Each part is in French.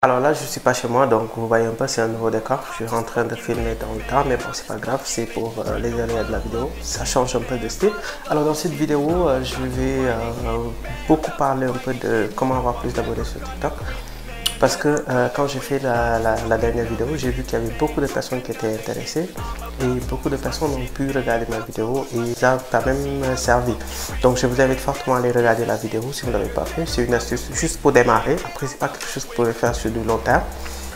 Alors là, je suis pas chez moi, donc vous voyez un peu, c'est un nouveau décor. Je suis en train de filmer dans le temps, mais bon, c'est pas grave, c'est pour les aléas de la vidéo. Ça change un peu de style. Alors dans cette vidéo, je vais beaucoup parler un peu de comment avoir plus d'abonnés sur TikTok. Parce que quand j'ai fait la dernière vidéo, j'ai vu qu'il y avait beaucoup de personnes qui étaient intéressées et beaucoup de personnes ont pu regarder ma vidéo et ça a quand même servi. Donc je vous invite fortement à aller regarder la vidéo si vous ne l'avez pas fait. C'est une astuce juste pour démarrer. Après, c'est pas quelque chose que vous pouvez faire sur du long terme,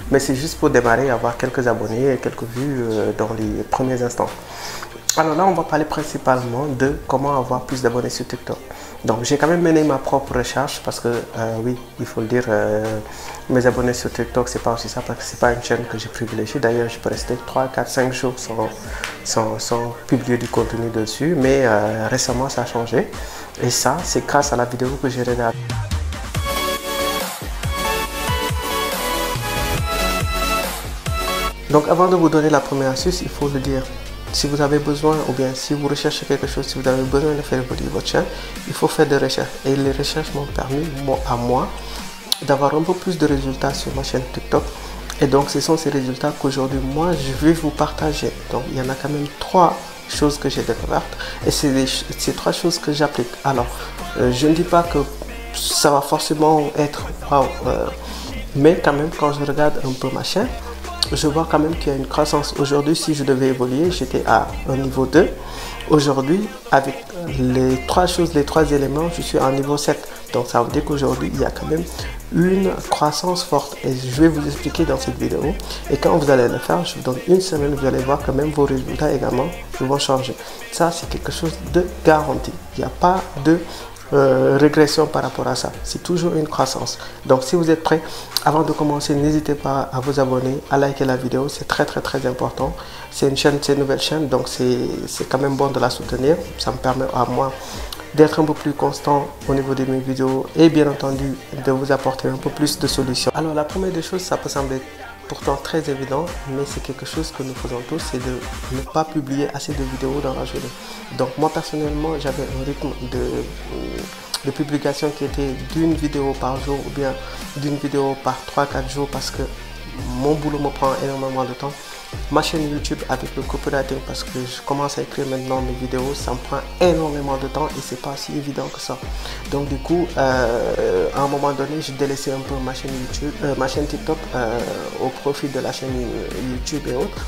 mais c'est juste pour démarrer et avoir quelques abonnés et quelques vues dans les premiers instants. Alors là, on va parler principalement de comment avoir plus d'abonnés sur TikTok. Donc, j'ai quand même mené ma propre recherche parce que, oui, il faut le dire, mes abonnés sur TikTok, c'est pas aussi ça parce que c'est pas une chaîne que j'ai privilégiée. D'ailleurs, je peux rester 3, 4, 5 jours sans publier du contenu dessus. Mais récemment, ça a changé. Et ça, c'est grâce à la vidéo que j'ai regardée. Donc, avant de vous donner la première astuce, il faut le dire. Si vous avez besoin, ou bien si vous recherchez quelque chose, si vous avez besoin de faire évoluer votre chaîne, il faut faire des recherches. Et les recherches m'ont permis, à moi, d'avoir un peu plus de résultats sur ma chaîne TikTok. Et donc, ce sont ces résultats qu'aujourd'hui, moi, je vais vous partager. Donc, il y en a quand même 3 choses que j'ai découvertes. Et c'est ces 3 choses que j'applique. Alors, je ne dis pas que ça va forcément être waouh, mais quand même, quand je regarde un peu ma chaîne, je vois quand même qu'il y a une croissance. Aujourd'hui, si je devais évoluer, j'étais à un niveau 2. Aujourd'hui, avec les 3 choses, les 3 éléments, je suis à un niveau 7. Donc, ça veut dire qu'aujourd'hui, il y a quand même une croissance forte. Et je vais vous expliquer dans cette vidéo. Et quand vous allez le faire, je vous donne une semaine, vous allez voir quand même vos résultats également vont changer. Ça, c'est quelque chose de garanti. Il n'y a pas de régression par rapport à ça. C'est toujours une croissance. Donc si vous êtes prêts, avant de commencer, n'hésitez pas à vous abonner, à liker la vidéo. C'est très important. C'est une chaîne, c'est une nouvelle chaîne, donc c'est quand même bon de la soutenir. Ça me permet à moi d'être un peu plus constant au niveau de mes vidéos et bien entendu de vous apporter un peu plus de solutions. Alors la première des choses, ça peut sembler pourtant très évident, mais c'est quelque chose que nous faisons tous, c'est de ne pas publier assez de vidéos dans la journée. Donc moi personnellement, j'avais un rythme de publication qui était d'une vidéo par jour ou bien d'une vidéo par 3-4 jours parce que mon boulot me prend énormément de temps. Ma chaîne YouTube avec le copywriting, parce que je commence à écrire maintenant mes vidéos, ça me prend énormément de temps et c'est pas si évident que ça. Donc du coup, à un moment donné, j'ai délaissé un peu ma chaîne YouTube, ma chaîne TikTok au profit de la chaîne YouTube et autres.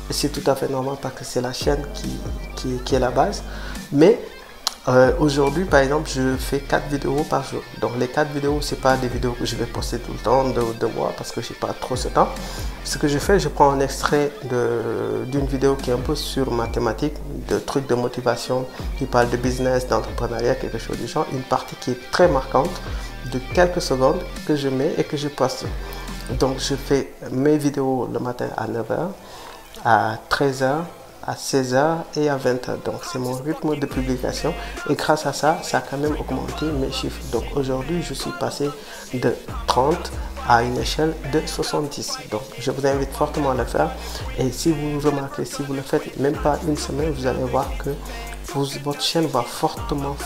C'est tout à fait normal parce que c'est la chaîne qui est la base. Mais aujourd'hui, par exemple, je fais 4 vidéos par jour. Donc les 4 vidéos, c'est pas des vidéos que je vais poster tout le temps de moi parce que j'ai pas trop ce temps. Ce que je fais, je prends un extrait d'une vidéo qui est un peu sur ma thématique, de trucs de motivation, qui parle de business, d'entrepreneuriat, quelque chose du genre. Une partie qui est très marquante de quelques secondes que je mets et que je poste. Donc je fais mes vidéos le matin à 9 h, à 13 h, à 16 h et à 20 h. Donc c'est mon rythme de publication et grâce à ça, ça a quand même augmenté mes chiffres. Donc aujourd'hui, je suis passé de 30 à une échelle de 70. Donc je vous invite fortement à le faire. Et si vous remarquez, si vous ne le faites même pas une semaine, vous allez voir que votre chaîne va fortement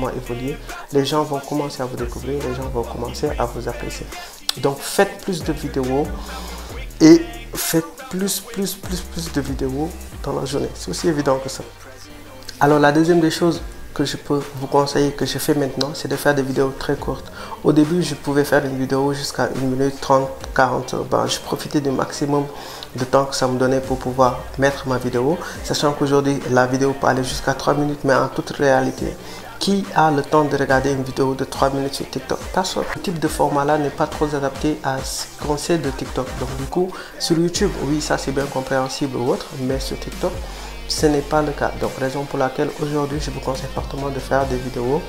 évoluer. Les gens vont commencer à vous découvrir, les gens vont commencer à vous apprécier. Donc faites plus de vidéos et faites plus de vidéos dans la journée. C'est aussi évident que ça. Alors la deuxième des choses que je peux vous conseiller, que je fais maintenant, c'est de faire des vidéos très courtes. Au début, je pouvais faire une vidéo jusqu'à 1 minute 30, 40. Je profitais du maximum de temps que ça me donnait pour pouvoir mettre ma vidéo, sachant qu'aujourd'hui, la vidéo peut aller jusqu'à 3 minutes, mais en toute réalité, qui a le temps de regarder une vidéo de 3 minutes sur TikTok? Personne. Ce type de format-là n'est pas trop adapté à ce qu'on sait de TikTok. Donc du coup, sur YouTube, oui, ça c'est bien compréhensible ou autre, mais sur TikTok, ce n'est pas le cas. Donc raison pour laquelle aujourd'hui, je vous conseille fortement de faire des vidéos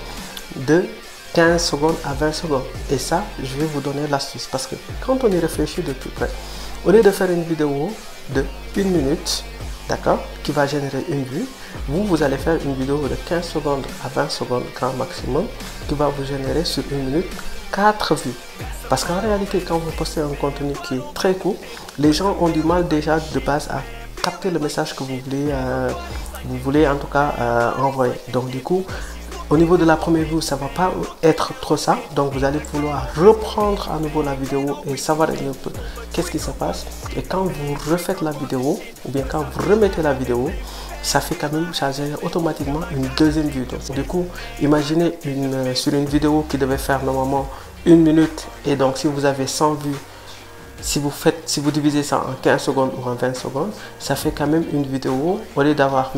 de 15 secondes à 20 secondes. Et ça, je vais vous donner l'astuce parce que quand on y réfléchit de plus près, au lieu de faire une vidéo de 1 minute, d'accord, qui va générer une vue, vous allez faire une vidéo de 15 secondes à 20 secondes grand maximum qui va vous générer sur 1 minute 4 vues. Parce qu'en réalité, quand vous postez un contenu qui est très court, les gens ont du mal déjà de base à capter le message que vous voulez en tout cas envoyer. Donc du coup, Au niveau de la première vue, ça ne va pas être trop ça. Donc vous allez vouloir reprendre à nouveau la vidéo et savoir un peu qu'est-ce qui se passe. Et quand vous refaites la vidéo, ou bien quand vous remettez la vidéo, ça fait quand même charger automatiquement une deuxième vue. Donc du coup, imaginez sur une vidéo qui devait faire normalement 1 minute. Et donc si vous avez 100 vues, si vous divisez ça en 15 secondes ou en 20 secondes, ça fait quand même une vidéo. Au lieu d'avoir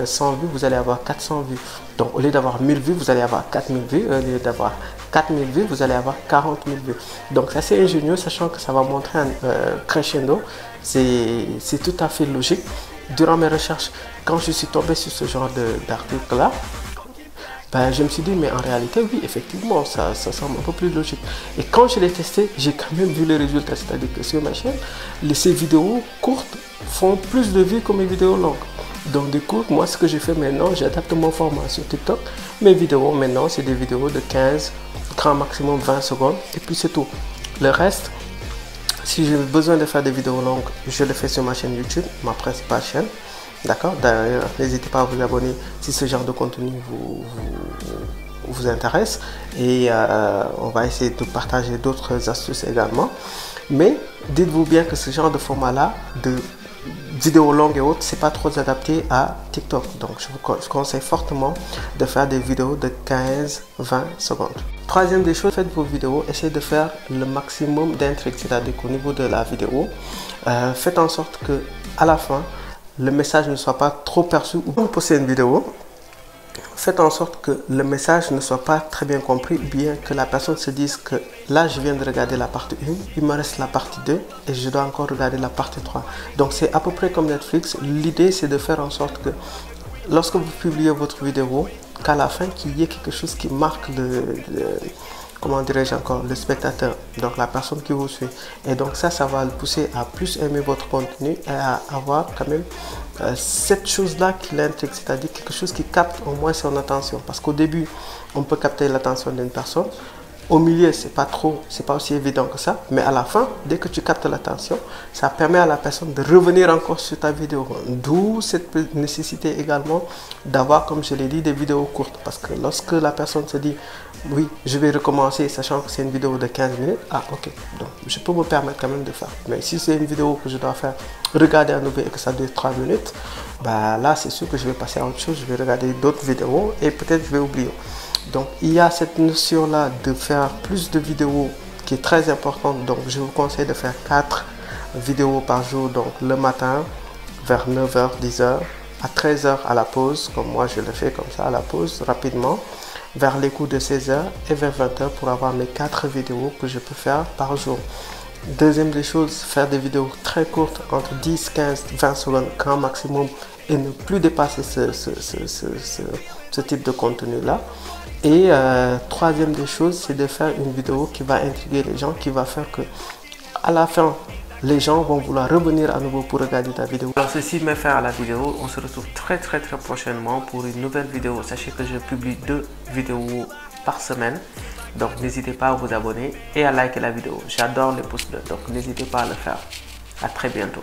100 vues, vous allez avoir 400 vues. Donc au lieu d'avoir 1000 vues, vous allez avoir 4000 vues. Au lieu d'avoir 4000 vues, vous allez avoir 40 000 vues. Donc c'est assez ingénieux, sachant que ça va montrer un crescendo. C'est tout à fait logique. Durant mes recherches, quand je suis tombé sur ce genre d'article-là, ben, je me suis dit, mais en réalité, oui, effectivement, ça semble un peu plus logique. Et quand je l'ai testé, j'ai quand même vu les résultats. C'est-à-dire que sur ma chaîne, ces vidéos courtes font plus de vues que mes vidéos longues. Donc du coup, moi, ce que je fais maintenant, j'adapte mon format sur TikTok. Mes vidéos, maintenant, c'est des vidéos de 15, grand maximum 20 secondes. Et puis c'est tout. Le reste, si j'ai besoin de faire des vidéos longues, je le fais sur ma chaîne YouTube, ma principale chaîne. D'accord. D'ailleurs, n'hésitez pas à vous abonner si ce genre de contenu vous intéresse. Et on va essayer de partager d'autres astuces également. Mais dites-vous bien que ce genre de format-là, de vidéos longues et autres, c'est pas trop adapté à TikTok. Donc, je vous conseille fortement de faire des vidéos de 15-20 secondes. Troisième des choses, faites vos vidéos, essayez de faire le maximum d'intrigue, c'est-à-dire qu'au niveau de la vidéo, faites en sorte que à la fin, le message ne soit pas trop perçu. Ou quand vous postez une vidéo, faites en sorte que le message ne soit pas très bien compris, ou bien que la personne se dise que là, je viens de regarder la partie 1, il me reste la partie 2 et je dois encore regarder la partie 3. Donc, c'est à peu près comme Netflix. L'idée, c'est de faire en sorte que lorsque vous publiez votre vidéo, qu'à la fin, qu'il y ait quelque chose qui marque comment dirais-je encore, le spectateur, donc la personne qui vous suit. Et donc ça va le pousser à plus aimer votre contenu et à avoir quand même cette chose-là qui l'intrigue, c'est-à-dire quelque chose qui capte au moins son attention. Parce qu'au début, on peut capter l'attention d'une personne. Au milieu, c'est pas aussi évident que ça, mais à la fin, dès que tu captes l'attention, ça permet à la personne de revenir encore sur ta vidéo. D'où cette nécessité également d'avoir, comme je l'ai dit, des vidéos courtes. Parce que lorsque la personne se dit, oui, je vais recommencer, sachant que c'est une vidéo de 15 minutes, ah ok, donc je peux me permettre quand même de faire. Mais si c'est une vidéo que je dois faire, regarder à nouveau et que ça dure 3 minutes, bah là, c'est sûr que je vais passer à autre chose, je vais regarder d'autres vidéos et peut-être je vais oublier. Donc il y a cette notion là de faire plus de vidéos qui est très importante. Donc je vous conseille de faire 4 vidéos par jour. Donc le matin vers 9h, 10h, à 13h à la pause, comme moi je le fais comme ça à la pause rapidement, vers les coups de 16h et vers 20h pour avoir mes 4 vidéos que je peux faire par jour. Deuxième des choses, faire des vidéos très courtes, entre 10, 15, 20 secondes grand maximum et ne plus dépasser ce type de contenu là. Et troisième des choses, c'est de faire une vidéo qui va intriguer les gens, qui va faire que à la fin, les gens vont vouloir revenir à nouveau pour regarder ta vidéo. Alors ceci met fin à la vidéo. On se retrouve très prochainement pour une nouvelle vidéo. Sachez que je publie 2 vidéos par semaine. Donc n'hésitez pas à vous abonner et à liker la vidéo. J'adore les pouces bleus, donc n'hésitez pas à le faire. À très bientôt.